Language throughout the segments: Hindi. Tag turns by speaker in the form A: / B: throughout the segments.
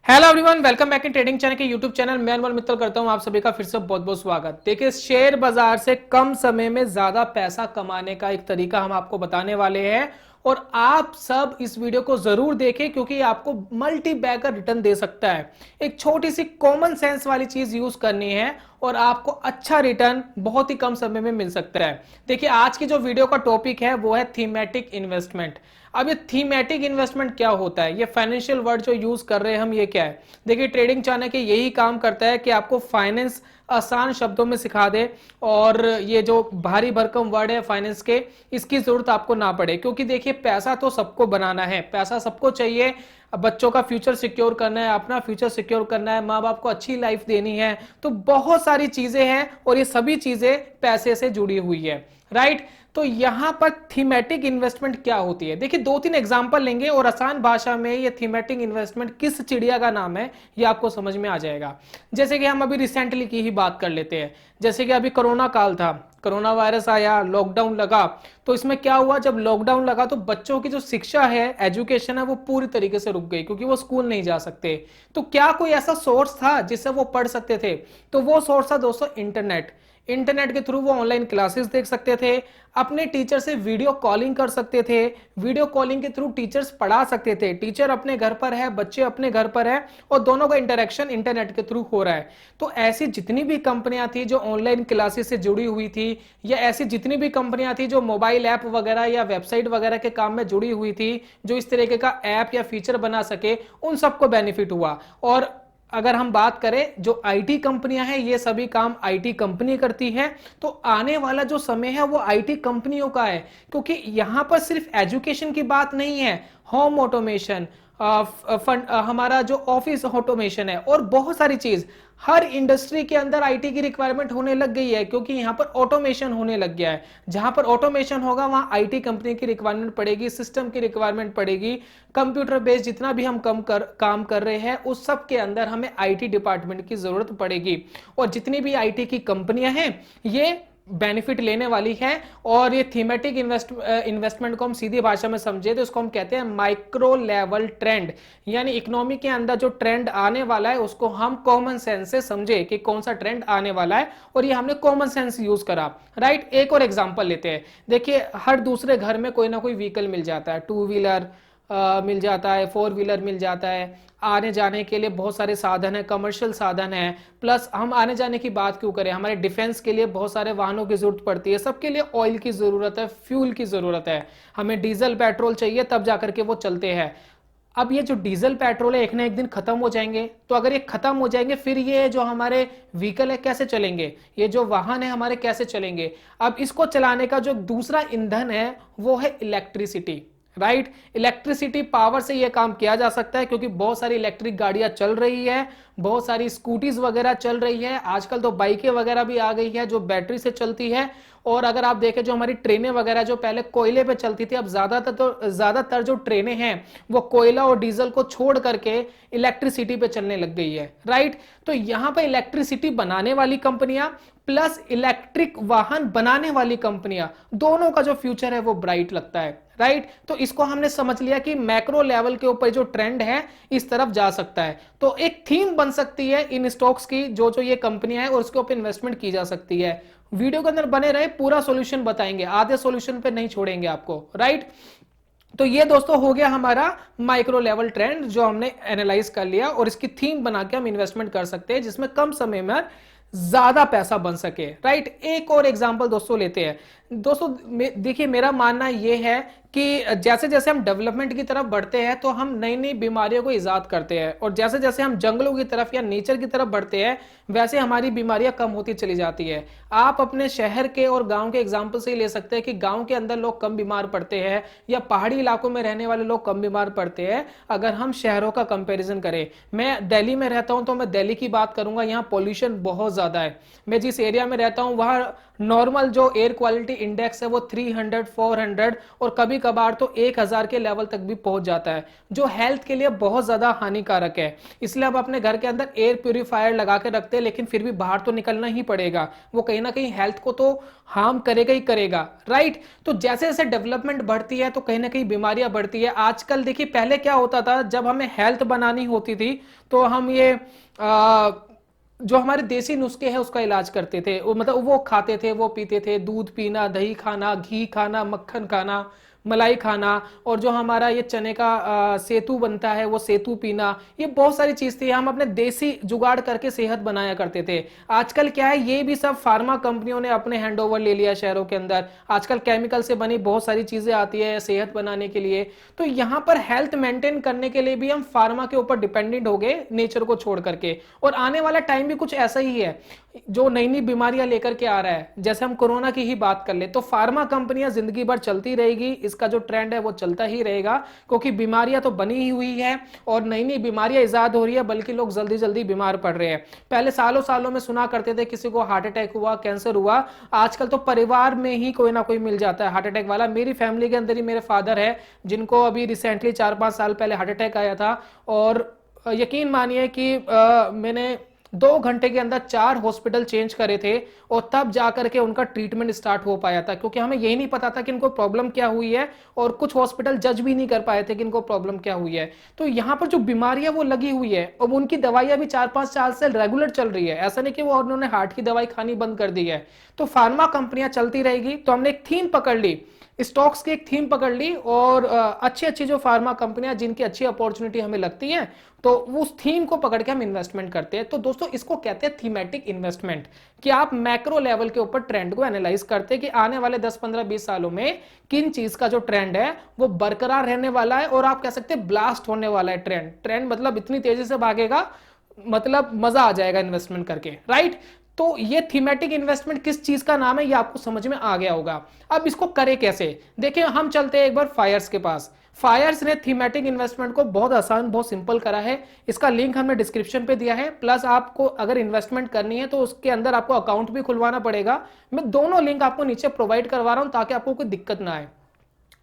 A: Hello everyone, welcome back in trading channel के यूट्यूब चैनल। मैं अनमोल मित्तल करता हूं आप सभी का फिर से बहुत बहुत स्वागत। देखिए, शेयर बाजार से कम समय में ज्यादा पैसा कमाने का एक तरीका हम आपको बताने वाले हैं और आप सब इस वीडियो को जरूर देखें क्योंकि ये आपको मल्टी बैगर रिटर्न दे सकता है। एक छोटी सी कॉमन सेंस वाली चीज यूज करनी है और आपको अच्छा रिटर्न बहुत ही कम समय में मिल सकता है। देखिए, आज की जो वीडियो का टॉपिक है वो है थीमेटिक इन्वेस्टमेंट। अब ये थीमेटिक इन्वेस्टमेंट क्या होता है, ये फाइनेंशियल वर्ड जो यूज कर रहे हैं हम, ये क्या है? देखिए, ट्रेडिंग चाणक्य यही काम करता है कि आपको फाइनेंस आसान शब्दों में सिखा दे और ये जो भारी भरकम वर्ड है फाइनेंस के, इसकी जरूरत आपको ना पड़े। क्योंकि देखिए, पैसा तो सबको बनाना है, पैसा सबको चाहिए। बच्चों का फ्यूचर सिक्योर करना है, अपना फ्यूचर सिक्योर करना है, माँ बाप को अच्छी लाइफ देनी है, तो बहुत सारी चीजें हैं और ये सभी चीजें पैसे से जुड़ी हुई है, राइट? तो यहां पर थीमेटिक इन्वेस्टमेंट क्या होती है, देखिए दो तीन एग्जांपल लेंगे और आसान भाषा में ये थीमेटिक इन्वेस्टमेंट किस चिड़िया का नाम है ये आपको समझ में आ जाएगा। जैसे कि हम अभी रिसेंटली की ही बात कर लेते हैं। जैसे कि अभी कोरोना काल था, कोरोना वायरस आया, लॉकडाउन लगा, तो इसमें क्या हुआ, जब लॉकडाउन लगा तो बच्चों की जो शिक्षा है, एजुकेशन है, वो पूरी तरीके से रुक गई क्योंकि वो स्कूल नहीं जा सकते। तो क्या कोई ऐसा सोर्स था जिससे वो पढ़ सकते थे? तो वो सोर्स था दोस्तों इंटरनेट। इंटरनेट के थ्रू वो ऑनलाइन क्लासेस देख सकते थे, अपने टीचर से वीडियो कॉलिंग कर सकते थे, वीडियो कॉलिंग के थ्रू टीचर्स पढ़ा सकते थे। टीचर अपने घर पर है, बच्चे अपने घर पर है और दोनों का इंटरेक्शन इंटरनेट के थ्रू हो रहा है। तो ऐसी जितनी भी कंपनियां थी जो ऑनलाइन क्लासेस से जुड़ी हुई थी, या ऐसी जितनी भी कंपनियां थी जो मोबाइल ऐप वगैरह या वेबसाइट वगैरह के काम में जुड़ी हुई थी, जो इस तरीके का ऐप या फीचर बना सके, उन सबको बेनिफिट हुआ। और अगर हम बात करें जो आईटी कंपनियां हैं, ये सभी काम आईटी कंपनी करती है। तो आने वाला जो समय है वो आईटी कंपनियों का है, क्योंकि यहां पर सिर्फ एजुकेशन की बात नहीं है, होम ऑटोमेशन, हमारा जो ऑफिस ऑटोमेशन है और बहुत सारी चीज, हर इंडस्ट्री के अंदर आईटी की रिक्वायरमेंट होने लग गई है क्योंकि यहां पर ऑटोमेशन होने लग गया है। जहां पर ऑटोमेशन होगा वहां आईटी कंपनी की रिक्वायरमेंट पड़ेगी, सिस्टम की रिक्वायरमेंट पड़ेगी। कंप्यूटर बेस्ड जितना भी हम काम कर रहे हैं उस सब के अंदर हमें आईटी डिपार्टमेंट की जरूरत पड़ेगी। और जितनी भी आईटी की कंपनियां हैं ये बेनिफिट लेने वाली है। और ये थीमेटिक इन्वेस्टमेंट को हम सीधी भाषा में समझे तो इसको हम कहते हैं माइक्रो लेवल ट्रेंड। यानी इकोनॉमी के अंदर जो ट्रेंड आने वाला है उसको हम कॉमन सेंस से समझे कि कौन सा ट्रेंड आने वाला है, और ये हमने कॉमन सेंस यूज करा, राइट? एक और एग्जांपल लेते हैं। देखिए, हर दूसरे घर में कोई ना कोई व्हीकल मिल जाता है, टू व्हीलर मिल जाता है, फोर व्हीलर मिल जाता है। आने जाने के लिए बहुत सारे साधन है, कमर्शियल साधन है। प्लस हम आने जाने की बात क्यों करें, हमारे डिफेंस के लिए बहुत सारे वाहनों की जरूरत पड़ती है, सबके लिए ऑयल की जरूरत है, फ्यूल की जरूरत है, हमें डीजल पेट्रोल चाहिए तब जाकर के वो चलते हैं। अब ये जो डीजल पेट्रोल है एक ना एक दिन खत्म हो जाएंगे, तो अगर ये खत्म हो जाएंगे फिर ये जो हमारे व्हीकल है कैसे चलेंगे, ये जो वाहन है हमारे कैसे चलेंगे? अब इसको चलाने का जो दूसरा ईंधन है वो है इलेक्ट्रिसिटी, राइट? इलेक्ट्रिसिटी पावर से यह काम किया जा सकता है क्योंकि बहुत सारी इलेक्ट्रिक गाड़ियां चल रही है, बहुत सारी स्कूटीज वगैरह चल रही है, आजकल तो बाइकें वगैरह भी आ गई है जो बैटरी से चलती है। और अगर आप देखें जो हमारी ट्रेनें वगैरह जो पहले कोयले पे चलती थी, अब ज्यादातर जो ट्रेनें हैं वो कोयला और डीजल को छोड़ करके इलेक्ट्रिसिटी पे चलने लग गई है, राइट? तो यहां पर इलेक्ट्रिसिटी बनाने वाली कंपनियां प्लस इलेक्ट्रिक वाहन बनाने वाली कंपनियां, दोनों का जो फ्यूचर है वो ब्राइट लगता है, राइट? तो इसको हमने समझ लिया कि मैक्रो लेवल के ऊपर जो ट्रेंड है इस तरफ जा सकता है। तो एक थीम बन सकती है इन स्टॉक्स की, जो जो ये कंपनियां हैं और उसके ऊपर इन्वेस्टमेंट की जा सकती है। वीडियो के अंदर बने रहे, पूरा सॉल्यूशन बताएंगे, आधे सॉल्यूशन पे नहीं छोड़ेंगे आपको, राइट? तो ये दोस्तों हो गया हमारा माइक्रो लेवल ट्रेंड जो हमने एनालाइज कर लिया और इसकी थीम बना के हम इन्वेस्टमेंट कर सकते हैं जिसमें कम समय में ज्यादा पैसा बन सके, राइट? एक और एग्जांपल दोस्तों लेते हैं। दोस्तों देखिए, मेरा मानना यह है कि जैसे जैसे हम डेवलपमेंट की तरफ बढ़ते हैं तो हम नई नई बीमारियों को इजाद करते हैं, और जैसे जैसे हम जंगलों की तरफ या नेचर की तरफ बढ़ते हैं वैसे हमारी बीमारियां कम होती चली जाती है। आप अपने शहर के और गांव के एग्जांपल से ही ले सकते हैं कि गांव के अंदर लोग कम बीमार पड़ते हैं या पहाड़ी इलाकों में रहने वाले लोग कम बीमार पड़ते हैं अगर हम शहरों का कंपेरिजन करें। मैं दिल्ली में रहता हूं तो मैं दिल्ली की बात करूंगा, यहाँ पॉल्यूशन बहुत ज्यादा है। मैं जिस एरिया में रहता हूं वहां नॉर्मल जो एयर क्वालिटी इंडेक्स है वो 300, 400 और कभी कभार तो 1000 के लेवल तक भी पहुंच जाता है, जो हेल्थ के लिए बहुत ज्यादा हानिकारक है। इसलिए हम अपने घर के अंदर एयर प्यूरिफायर लगा के रखते हैं, लेकिन फिर भी बाहर तो निकलना ही पड़ेगा, वो कहीं ना कहीं हेल्थ को तो हार्म करेगा ही करेगा, राइट। तो जैसे जैसे डेवलपमेंट बढ़ती है तो कहीं ना कहीं बीमारियां बढ़ती है। आजकल देखिए, पहले क्या होता था, जब हमें हेल्थ बनानी होती थी तो हम ये जो हमारे देसी नुस्खे हैं उसका इलाज करते थे, वो मतलब वो खाते थे, वो पीते थे, दूध पीना, दही खाना, घी खाना, मक्खन खाना, मलाई खाना, और जो हमारा ये चने का सेतु बनता है वो सेतु पीना, ये बहुत सारी चीज थी, हम अपने देसी जुगाड़ करके सेहत बनाया करते थे। आजकल क्या है, ये भी सब फार्मा कंपनियों ने अपने हैंडओवर ले लिया शहरों के अंदर। आजकल केमिकल से बनी बहुत सारी चीजें आती है सेहत बनाने के लिए, तो यहां पर हेल्थ मेंटेन करने के लिए भी हम फार्मा के ऊपर डिपेंडेंट हो गए, नेचर को छोड़ करके। और आने वाला टाइम भी कुछ ऐसा ही है, जो नई नई बीमारियां लेकर के आ रहा है। जैसे हम कोरोना की ही बात कर ले तो फार्मा कंपनियां जिंदगी भर चलती रहेगी, इसका जो ट्रेंड है वो चलता ही रहेगा, क्योंकि बीमारियां तो बनी ही हुई है और नई नई बीमारियां इजाद हो रही है, बल्कि लोग जल्दी जल्दी बीमार पड़ रहे हैं। पहले सालों सालों में सुना करते थे किसी को हार्ट अटैक हुआ, कैंसर हुआ, आजकल तो परिवार में ही कोई ना कोई मिल जाता है हार्ट अटैक वाला। मेरी फैमिली के अंदर ही मेरे फादर है, जिनको अभी रिसेंटली 4-5 साल पहले हार्ट अटैक आया था, और यकीन मानिए कि मैंने 2 घंटे के अंदर 4 हॉस्पिटल चेंज करे थे, और तब जाकर के उनका ट्रीटमेंट स्टार्ट हो पाया था, क्योंकि हमें यही नहीं पता था कि इनको प्रॉब्लम क्या हुई है, और कुछ हॉस्पिटल जज भी नहीं कर पाए थे कि इनको प्रॉब्लम क्या हुई है। तो यहां पर जो बीमारियां वो लगी हुई है, और उनकी दवाइयां भी 4-5 साल से रेगुलर चल रही है, ऐसा नहीं कि वो उन्होंने हार्ट की दवाई खानी बंद कर दी है। तो फार्मा कंपनियां चलती रहेगी। तो हमने एक थीम पकड़ ली, स्टॉक्स की एक थीम पकड़ ली, और अच्छी अच्छी जो फार्मा कंपनियां जिनकी अच्छी अपॉर्चुनिटी हमें लगती है, तो उस थीम को पकड़ के हम इन्वेस्टमेंट करते हैं। तो दोस्तों, इसको कहते हैं थीमेटिक इन्वेस्टमेंट, कि आप मैक्रो लेवल के ऊपर ट्रेंड को एनालाइज करते हैं कि आने वाले 10, 15, 20 सालों में किन चीज का जो ट्रेंड है वो बरकरार रहने वाला है, और आप कह सकते हैं ब्लास्ट होने वाला है। ट्रेंड मतलब इतनी तेजी से भागेगा, मतलब मजा आ जाएगा इन्वेस्टमेंट करके, राइट। तो ये थीमेटिक इन्वेस्टमेंट किस चीज का नाम है, ये आपको समझ में आ गया होगा। अब इसको करें कैसे, देखिए हम चलते हैं एक बार फायर्स के पास। फायर्स ने थीमेटिक इन्वेस्टमेंट को बहुत आसान, बहुत सिंपल करा है। इसका लिंक हमने डिस्क्रिप्शन पे दिया है, प्लस आपको अगर इन्वेस्टमेंट करनी है तो उसके अंदर आपको अकाउंट भी खुलवाना पड़ेगा। मैं दोनों लिंक आपको नीचे प्रोवाइड करवा रहा हूं ताकि आपको कोई दिक्कत ना आए।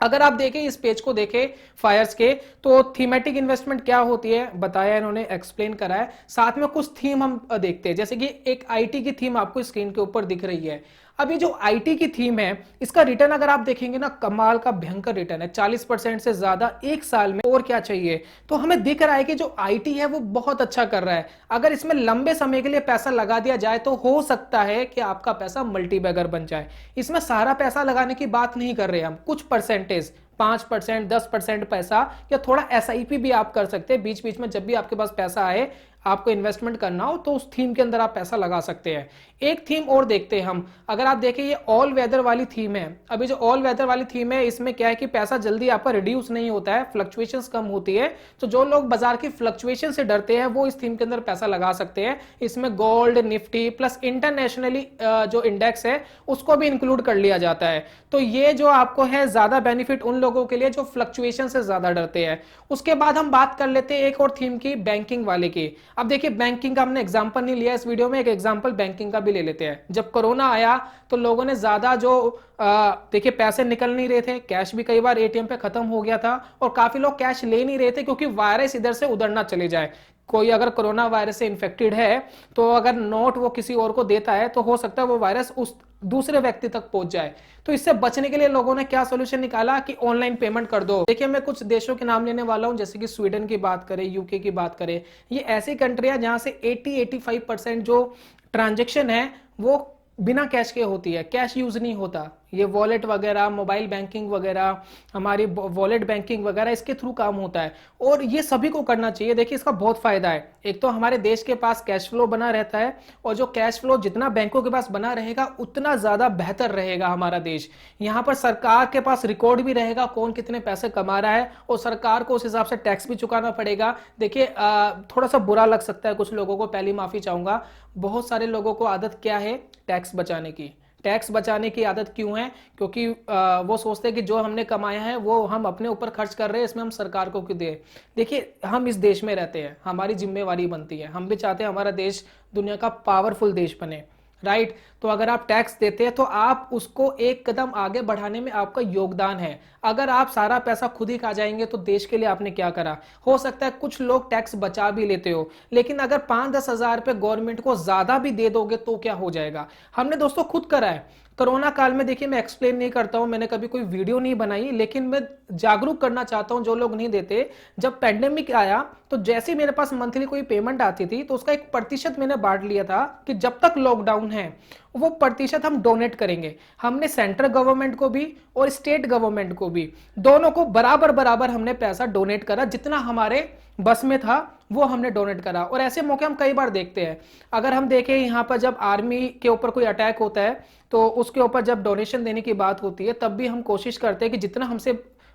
A: अगर आप देखें इस पेज को देखें फायर्स के, तो थीमेटिक इन्वेस्टमेंट क्या होती है बताया, इन्होंने एक्सप्लेन करा है। साथ में कुछ थीम हम देखते हैं, जैसे कि एक आईटी की थीम आपको स्क्रीन के ऊपर दिख रही है। अभी जो आईटी की थीम है, इसका रिटर्न अगर आप देखेंगे ना, कमाल का भयंकर रिटर्न है, 40% से ज्यादा एक साल में। और क्या चाहिए, तो हमें दिख रहा है कि जो आईटी है वो बहुत अच्छा कर रहा है। अगर इसमें लंबे समय के लिए पैसा लगा दिया जाए तो हो सकता है कि आपका पैसा मल्टीबैगर बन जाए। इसमें सारा पैसा लगाने की बात नहीं कर रहे हम, कुछ परसेंटेज, 5%, 10% पैसा, या थोड़ा एसआईपी भी आप कर सकते हैं। बीच बीच में जब भी आपके पास पैसा आए, आपको इन्वेस्टमेंट करना हो, तो उस थीम के अंदर आप पैसा लगा सकते हैं। एक थीम और देखते हैं हम, अगर आप देखें ये ऑल वेदर वाली थीम है। अभी जो ऑल वेदर वाली थीम है, इसमें क्या है कि पैसा जल्दी आपका रिड्यूस नहीं होता है, फ्लक्चुएशंस कम होती है। तो जो लोग बाजार की फ्लक्चुएशन से डरते हैं वो इस थीम के अंदर पैसा लगा सकते हैं। इसमें गोल्ड, निफ्टी प्लस इंटरनेशनली जो इंडेक्स है उसको भी इंक्लूड कर लिया जाता है। तो ये जो आपको है ज्यादा बेनिफिट उन लोगों के लिए जो फ्लक्चुएशन से ज्यादा डरते हैं। उसके बाद हम बात कर लेते हैं एक और थीम की, बैंकिंग वाले की। अब देखिए, बैंकिंग का हमने एग्जांपल नहीं लिया इस वीडियो में, एक एग्जांपल बैंकिंग का भी ले लेते हैं। जब कोरोना आया तो लोगों ने ज्यादा जो देखिए पैसे निकल नहीं रहे थे, कैश भी कई बार एटीएम पे खत्म हो गया था, और काफी लोग कैश ले नहीं रहे थे क्योंकि वायरस इधर से उधर ना चले जाए। कोई अगर कोरोना वायरस से इन्फेक्टेड है तो अगर नोट वो किसी और को देता है तो हो सकता है वो वायरस उस दूसरे व्यक्ति तक पहुंच जाए। तो इससे बचने के लिए लोगों ने क्या सोल्यूशन निकाला कि ऑनलाइन पेमेंट कर दो। देखिए, मैं कुछ देशों के नाम लेने वाला हूं, जैसे कि स्वीडन की बात करें, यूके की बात करें। ये ऐसी कंट्री है जहां से 80-85% जो ट्रांजेक्शन है वो बिना कैश के होती है, कैश यूज नहीं होता। ये वॉलेट वगैरह, मोबाइल बैंकिंग वगैरह, हमारी वॉलेट बैंकिंग वगैरह, इसके थ्रू काम होता है, और ये सभी को करना चाहिए। देखिए, इसका बहुत फायदा है। एक तो हमारे देश के पास कैश फ्लो बना रहता है, और जो कैश फ्लो जितना बैंकों के पास बना रहेगा उतना ज्यादा बेहतर रहेगा हमारा देश। यहाँ पर सरकार के पास रिकॉर्ड भी रहेगा कौन कितने पैसे कमा रहा है, और सरकार को उस हिसाब से टैक्स भी चुकाना पड़ेगा। देखिए, थोड़ा सा बुरा लग सकता है कुछ लोगों को, पहली माफी चाहूंगा। बहुत सारे लोगों को आदत क्या है, टैक्स बचाने की। टैक्स बचाने की आदत क्यों है, क्योंकि वो सोचते हैं कि जो हमने कमाया है वो हम अपने ऊपर खर्च कर रहे हैं, इसमें हम सरकार को क्यों दें। देखिए, हम इस देश में रहते हैं, हमारी जिम्मेवारी बनती है, हम भी चाहते हैं हमारा देश दुनिया का पावरफुल देश बने, राइट। तो अगर आप टैक्स देते हैं तो आप उसको एक कदम आगे बढ़ाने में आपका योगदान है। अगर आप सारा पैसा खुद ही खा जाएंगे तो देश के लिए आपने क्या करा। हो सकता है कुछ लोग टैक्स बचा भी लेते हो, लेकिन अगर 5-10 हजार रुपए गवर्नमेंट को ज्यादा भी दे दोगे तो क्या हो जाएगा। हमने दोस्तों खुद करा है कोरोना काल में। देखिए मैं एक्सप्लेन नहीं करता हूं, मैंने कभी कोई वीडियो नहीं बनाई, लेकिन मैं जागरूक करना चाहता हूं जो लोग नहीं देते। जब पैंडेमिक आया तो जैसे ही मेरे पास मंथली कोई पेमेंट आती थी तो उसका 1% मैंने बांट लिया था कि जब तक लॉकडाउन है वो प्रतिशत हम डोनेट करेंगे। हमने सेंट्रल गवर्नमेंट को भी और स्टेट गवर्नमेंट को भी, दोनों को बराबर बराबर हमने पैसा डोनेट करा, जितना हमारे बस में था वो हमने डोनेट करा। और ऐसे मौके हम कई बार देखते हैं। अगर हम देखें यहाँ पर जब आर्मी के ऊपर कोई अटैक होता है तो उसके ऊपर जब डोनेशन देने की बात होती है तब भी हम कोशिश करते हैं कि जितना हमसे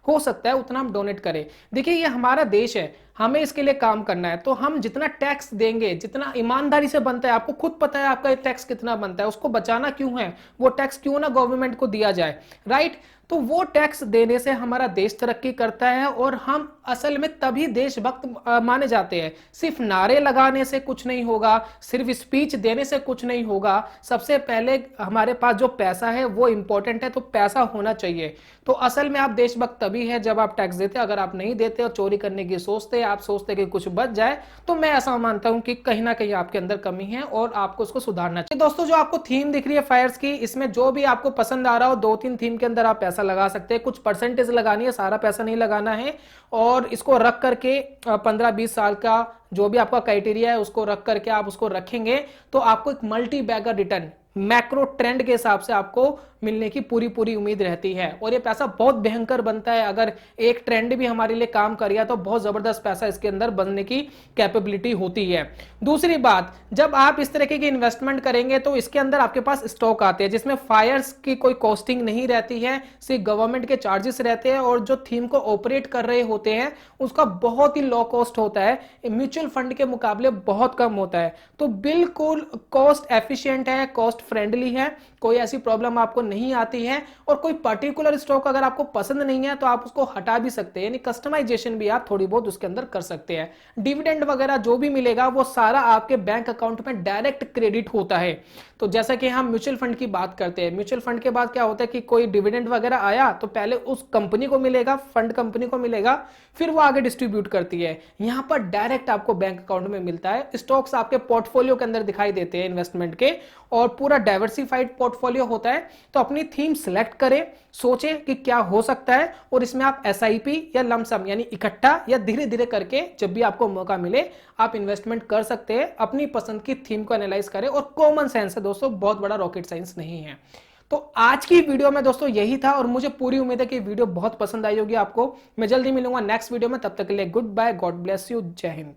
A: हो सकता है उतना हम डोनेट करें। देखिए ये हमारा देश है, हमें इसके लिए काम करना है, तो हम जितना टैक्स देंगे, जितना ईमानदारी से बनता है, आपको खुद पता है आपका टैक्स कितना बनता है, उसको बचाना क्यों है, वो टैक्स क्यों ना गवर्नमेंट को दिया जाए, राइट। तो वो टैक्स देने से हमारा देश तरक्की करता है और हम असल में तभी देशभक्त माने जाते हैं। सिर्फ नारे लगाने से कुछ नहीं होगा, सिर्फ स्पीच देने से कुछ नहीं होगा। सबसे पहले हमारे पास जो पैसा है वो इंपॉर्टेंट है, तो पैसा होना चाहिए। तो असल में आप देशभक्त तभी है जब आप टैक्स देते। अगर आप नहीं देते और चोरी करने की सोचते, आप सोचते कि कुछ बच जाए, तो मैं ऐसा मानता हूं कि कहीं ना कहीं आपके अंदर कमी है और आपको उसको सुधारना चाहिए। दोस्तों जो आपको थीम दिख रही है फायर्स की, इसमें जो भी आपको पसंद आ रहा हो 2-3 थीम के अंदर आप पैसा लगा सकते हैं। कुछ परसेंटेज लगानी है, सारा पैसा नहीं लगाना है। और इसको रख करके 15-20 साल का जो भी आपका क्राइटेरिया है उसको रख करके आप उसको रखेंगे तो आपको एक multibagger return macro trend के हिसाब से आपको मिलने की पूरी पूरी उम्मीद रहती है। और ये पैसा बहुत भयंकर बनता है। अगर एक ट्रेंड भी हमारे लिए काम कर गया तो बहुत जबरदस्त पैसा इसके अंदर बनने की कैपेबिलिटी होती है। दूसरी बात, जब आप इस तरीके की इन्वेस्टमेंट करेंगे तो इसके अंदर आपके पास स्टॉक आते हैं जिसमें फायर्स की कोई कॉस्टिंग नहीं रहती है, सिर्फ गवर्नमेंट के चार्जेस रहते हैं और जो थीम को ऑपरेट कर रहे होते हैं उसका बहुत ही लो कॉस्ट होता है, म्यूचुअल फंड के मुकाबले बहुत कम होता है। तो बिल्कुल कॉस्ट एफिशिएंट है, कॉस्ट फ्रेंडली है, कोई ऐसी प्रॉब्लम आपको नहीं आती है। और कोई पर्टिकुलर स्टॉक अगर आपको पसंद नहीं है तो आप उसको हटा भी सकते हैं, यानी कस्टमाइजेशन भी आप थोड़ी बहुत उसके अंदर कर सकते हैं। डिविडेंड वगैरह जो भी मिलेगा वो सारा आपके बैंक अकाउंट में डायरेक्ट क्रेडिट होता है। तो जैसा कि हम म्यूचुअल फंड की बात करते हैं, म्यूचुअल फंड के बाद क्या होता है कि कोई डिविडेंड वगैरह आया तो पहले उस कंपनी को मिलेगा, फंड कंपनी को मिलेगा, फिर वो आगे डिस्ट्रीब्यूट करती है। यहां पर डायरेक्ट आपको बैंक अकाउंट में मिलता है। स्टॉक्स आपके पोर्टफोलियो के अंदर दिखाई देते हैं इन्वेस्टमेंट के, और पूरा डाइवर्सिफाइड पोर्टफोलियो होता है। तो अपनी थीम सिलेक्ट करें, सोचें कि क्या हो सकता है, और इसमें आप एसआईपी या लमसम यानी इकट्ठा या धीरे धीरे करके जब भी आपको मौका मिले आप इन्वेस्टमेंट कर सकते हैं। अपनी पसंद की थीम को एनालाइज करें, और कॉमन सेंस है दोस्तों, बहुत बड़ा रॉकेट साइंस नहीं है। तो आज की वीडियो में दोस्तों यही था, और मुझे पूरी उम्मीद है कि वीडियो बहुत पसंद आई होगी आपको। मैं जल्दी मिलूंगा नेक्स्ट वीडियो में, तब तक के लिए good bye, god bless you, जय हिंद।